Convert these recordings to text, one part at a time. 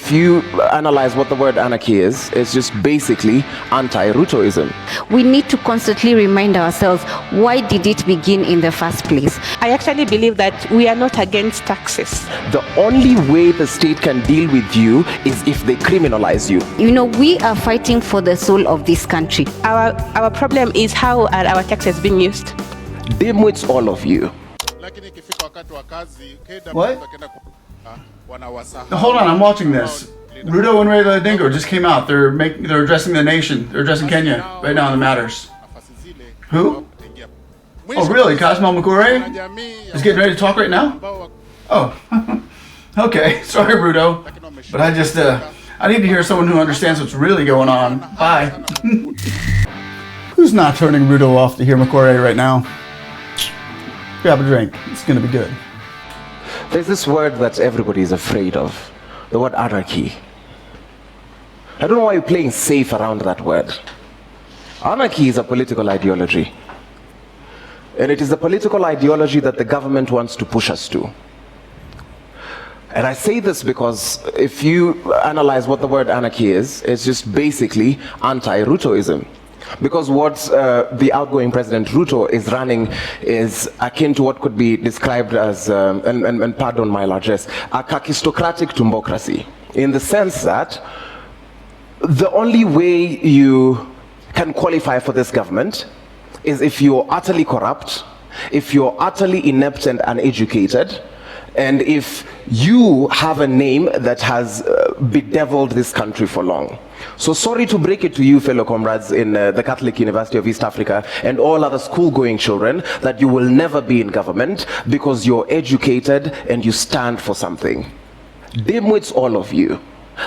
if you analyze what the word anarchy is, it's just basically anti-Rutoism. We need to constantly remind ourselves, why did it begin in the first place? I actually believe that we are not against taxes. The only way the state can deal with you is if they criminalize you. You know, we are fighting for the soul of this country. Our problem is how are our taxes being used? Dimwits, all of you. What? Hold on, I'm watching this. Ruto and Raila Odingo just came out. They're addressing the nation. They're addressing Kenya right now on the matters. Who? Oh, really? Kasmuel McOure is getting ready to talk right now? Oh, okay. Sorry, Ruto, but I need to hear someone who understands what's really going on. Bye. Who's not turning Ruto off to hear McOure right now? Grab a drink. It's gonna be good. There's this word that everybody is afraid of, the word anarchy. I don't know why you're playing safe around that word. Anarchy is a political ideology. And it is a political ideology that the government wants to push us to. And I say this because if you analyze what the word anarchy is, it's just basically anti-Rutoism. Because what the outgoing President Ruto is running is akin to what could be described as, and pardon my largesse, a kakistocratic tumbocracy. In the sense that the only way you can qualify for this government is if you're utterly corrupt, if you're utterly inept and uneducated, and if you have a name that has bedeviled this country for long. So sorry to break it to you, fellow comrades in the Catholic University of East Africa and all other school-going children, that you will never be in government because you're educated and you stand for something. Dimwits, all of you.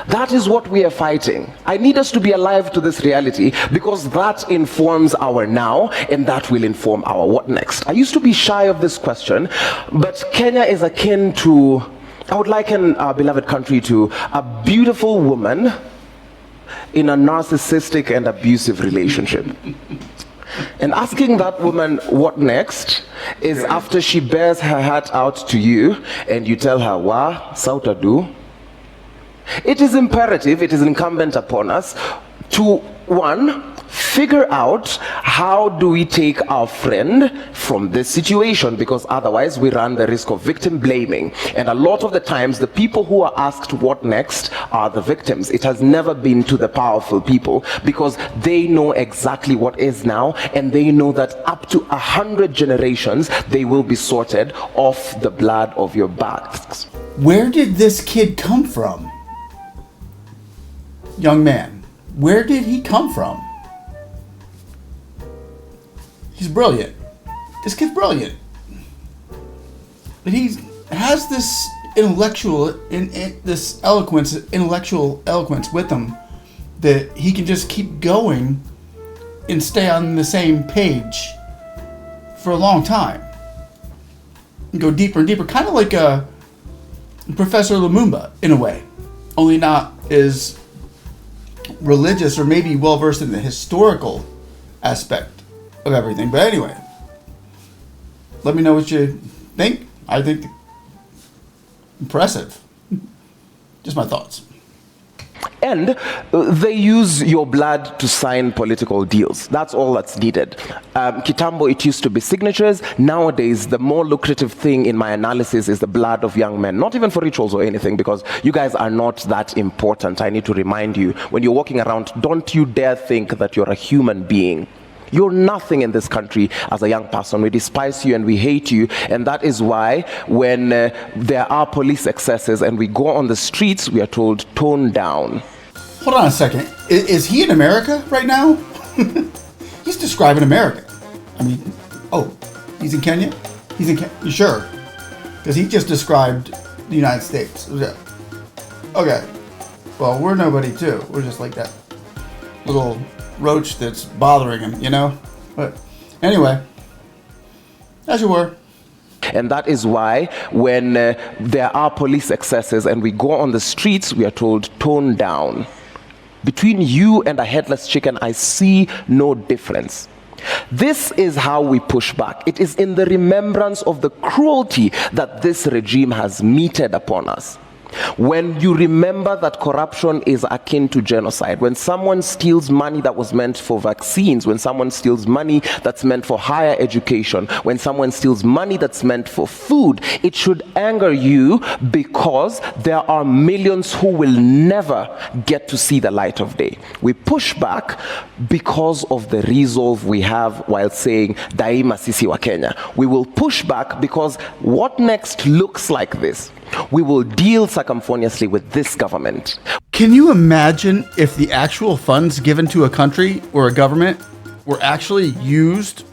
That is what we are fighting. I need us to be alive to this reality because that informs our now and that will inform our what next. I used to be shy of this question, but Kenya is akin to, I would liken our beloved country to a beautiful woman in a narcissistic and abusive relationship. And asking that woman what next is after she bears her heart out to you and you tell her, wa, sauta do. It is imperative, it is incumbent upon us to, one, figure out how do we take our friend from this situation, because otherwise we run the risk of victim blaming. And a lot of the times the people who are asked what next are the victims. It has never been to the powerful people because they know exactly what is now, and they know that up to 100 generations they will be sorted off the blood of your backs. Where did this kid come from? Young man, where did he come from? He's brilliant. This kid's brilliant. But he has this intellectual eloquence with him that he can just keep going and stay on the same page for a long time. And go deeper and deeper, kind of like a Professor Lumumba in a way, only not as religious or maybe well versed in the historical aspect of everything. But anyway, let me know what you think. I think impressive. Just my thoughts. And they use your blood to sign political deals. That's all that's needed. Kitambo, it used to be signatures. Nowadays, the more lucrative thing in my analysis is the blood of young men. Not even for rituals or anything, because you guys are not that important. I need to remind you, when you're walking around, don't you dare think that you're a human being. You're nothing in this country as a young person. We despise you and we hate you. And that is why when there are police excesses and we go on the streets, we are told, tone down. Hold on a second. Is he in America right now? He's describing America. I mean, oh, he's in Kenya? He's in Kenya? You sure? Because he just described the United States. Okay. Well, we're nobody too. We're just like that little roach that's bothering him, you know? But anyway, as you were. And that is why when there are police excesses and we go on the streets, we are told, tone down. Between you and a headless chicken, I see no difference. This is how we push back. It is in the remembrance of the cruelty that this regime has meted upon us. When you remember that corruption is akin to genocide, when someone steals money that was meant for vaccines, when someone steals money that's meant for higher education, when someone steals money that's meant for food, it should anger you because there are millions who will never get to see the light of day. We push back because of the resolve we have while saying Daima Sisi wa Kenya. We will push back because what next looks like this. We will deal circumfoniously with this government. Can you imagine if the actual funds given to a country or a government were actually used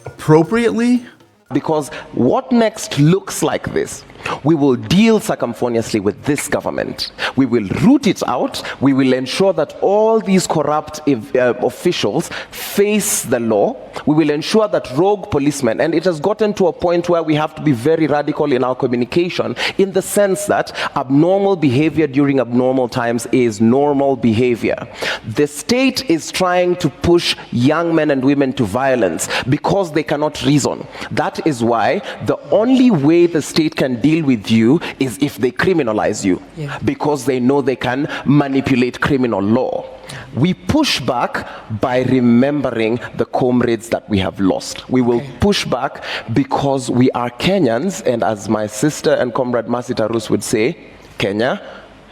appropriately? Because what next looks like this. We will deal circumfoniously with this government. We will root it out. We will ensure that all these corrupt officials face the law. We will ensure that rogue policemen, and it has gotten to a point where we have to be very radical in our communication, in the sense that abnormal behavior during abnormal times is normal behavior. The state is trying to push young men and women to violence because they cannot reason. That is why the only way the state can deal with you is if they criminalize you, because they know they can manipulate criminal law. We push back by remembering the comrades that we have lost. We will push back because we are Kenyans, and as my sister and comrade Mercy Tarus would say, Kenya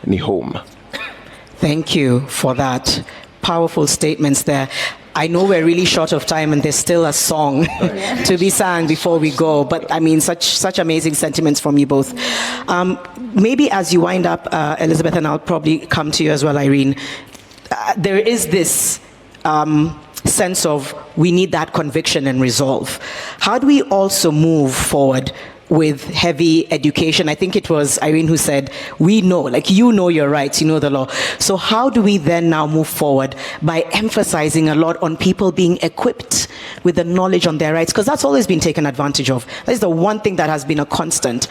ni home. Thank you for that. Powerful statements there. I know we're really short of time and there's still a song to be sung before we go, but I mean, such amazing sentiments from you both. Maybe as you wind up, Elizabeth, and I'll probably come to you as well, Irene, there is this sense of we need that conviction and resolve. How do we also move forward with heavy education? I think it was Irene who said, we know, like you know your rights, you know the law. So how do we then now move forward by emphasizing a lot on people being equipped with the knowledge on their rights? Because that's always been taken advantage of. That is the one thing that has been a constant.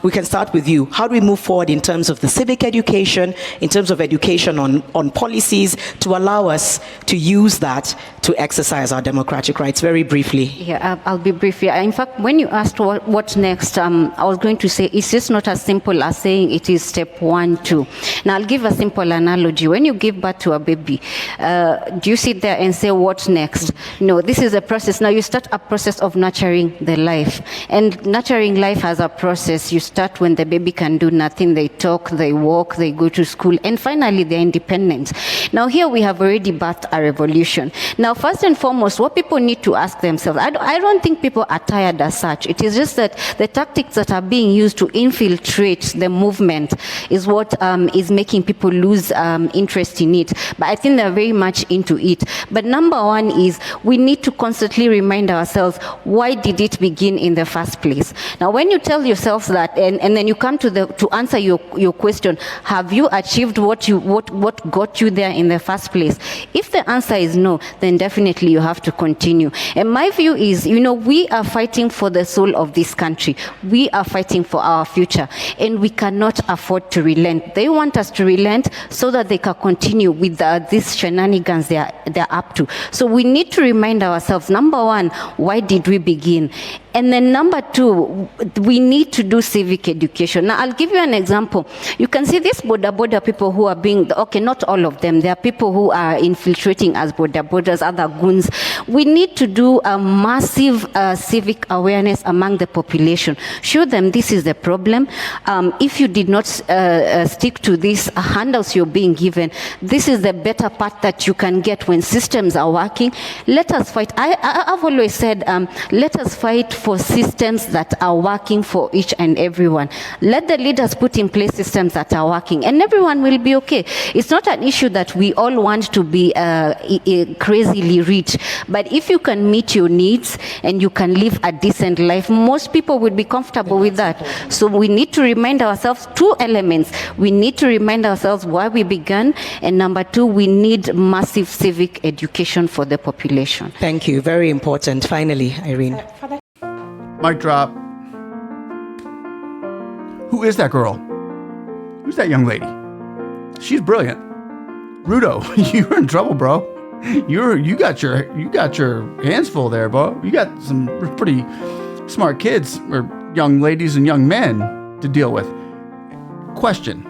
We can start with you. How do we move forward in terms of the civic education, in terms of education on policies, to allow us to use that to exercise our democratic rights? Very briefly. Yeah, I'll be brief. Yeah. In fact, when you asked what next, I was going to say it's just not as simple as saying it is step 1, 2. Now, I'll give a simple analogy. When you give birth to a baby, do you sit there and say, what next? No, this is a process. Now, you start a process of nurturing the life. And nurturing life has a process. You start when the baby can do nothing. They talk, they walk, they go to school, and finally, they're independent. Now, here we have already birthed a revolution. Now, first and foremost, what people need to ask themselves, I don't think people are tired as such. It is just that the tactics that are being used to infiltrate the movement is what is making people lose interest in it. But I think they're very much into it. But number one is we need to constantly remind ourselves, why did it begin in the first place? Now, when you tell yourselves that, and then you come to answer your question, have you achieved what got you there in the first place? If the answer is no, then definitely you have to continue. And my view is, we are fighting for the soul of this country. We are fighting for our future, and we cannot afford to relent. They want us to relent so that they can continue with these shenanigans they're up to. So we need to remind ourselves, number one, why did we begin? And then number two, we need to do civic education. Now, I'll give you an example. You can see these border people who are being, okay, not all of them. There are people who are infiltrating as borders, other goons. We need to do a massive civic awareness among the population. Show them this is the problem. If you did not stick to these handouts you're being given, this is the better part that you can get when systems are working. Let us fight. I've always said, let us fight for systems that are working for each and everyone. Let the leaders put in place systems that are working, and everyone will be okay. It's not an issue that we all want to be crazily rich, but if you can meet your needs and you can live a decent life, most people would be comfortable with that. So we need to remind ourselves two elements. We need to remind ourselves why we began, and number two, we need massive civic education for the population. Thank you. Very important. Finally, Irene. Mic drop. Who is that girl? Who's that young lady? She's brilliant. Ruto, you're in trouble, bro. You got your hands full there, bro. You got some pretty smart kids or young ladies and young men to deal with. question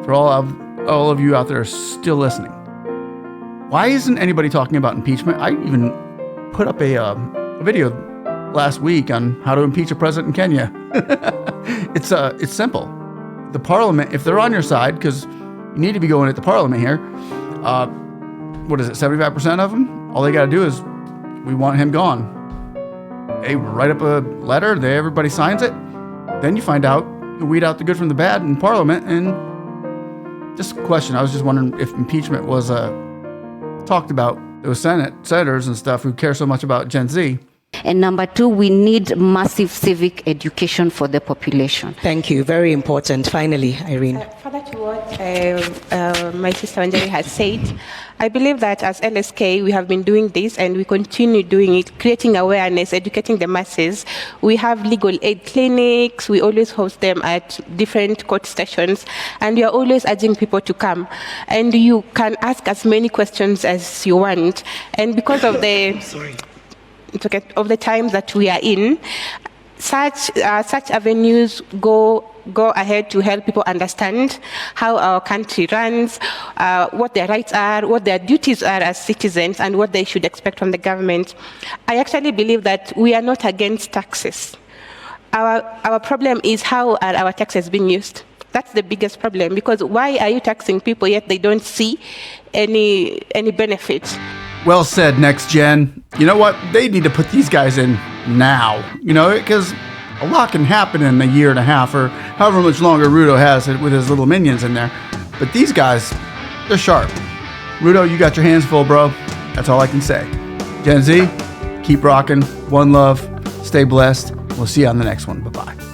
for all of you out there still listening. Why isn't anybody talking about impeachment? I even put up a video last week on how to impeach a president in Kenya. It's simple. The parliament, if they're on your side, because you need to be going at the parliament here, what is it, 75% of them? All they got to do is, we want him gone. They write up a letter, everybody signs it. Then you find out, you weed out the good from the bad in parliament. And just a question, I was just wondering if impeachment was talked about. Those senators and stuff who care so much about Gen Z. And number two, we need massive civic education for the population. Thank you. Very important. Finally, Irene. Further to what my sister Anjali has said, I believe that as LSK, we have been doing this and we continue doing it, creating awareness, educating the masses. We have legal aid clinics. We always host them at different court stations, and we are always urging people to come. And you can ask as many questions as you want. And because of the of the times that we are in, such avenues go ahead to help people understand how our country runs, what their rights are, what their duties are as citizens, and what they should expect from the government. I actually believe that we are not against taxes. Our problem is how are our taxes being used? That's the biggest problem, because why are you taxing people yet they don't see any benefits? Well said, Next Gen. You know what? They need to put these guys in now, because a lot can happen in a year and a half or however much longer Ruto has it with his little minions in there. But these guys, they're sharp. Ruto, you got your hands full, bro. That's all I can say. Gen Z, keep rocking. One love. Stay blessed. We'll see you on the next one. Bye-bye.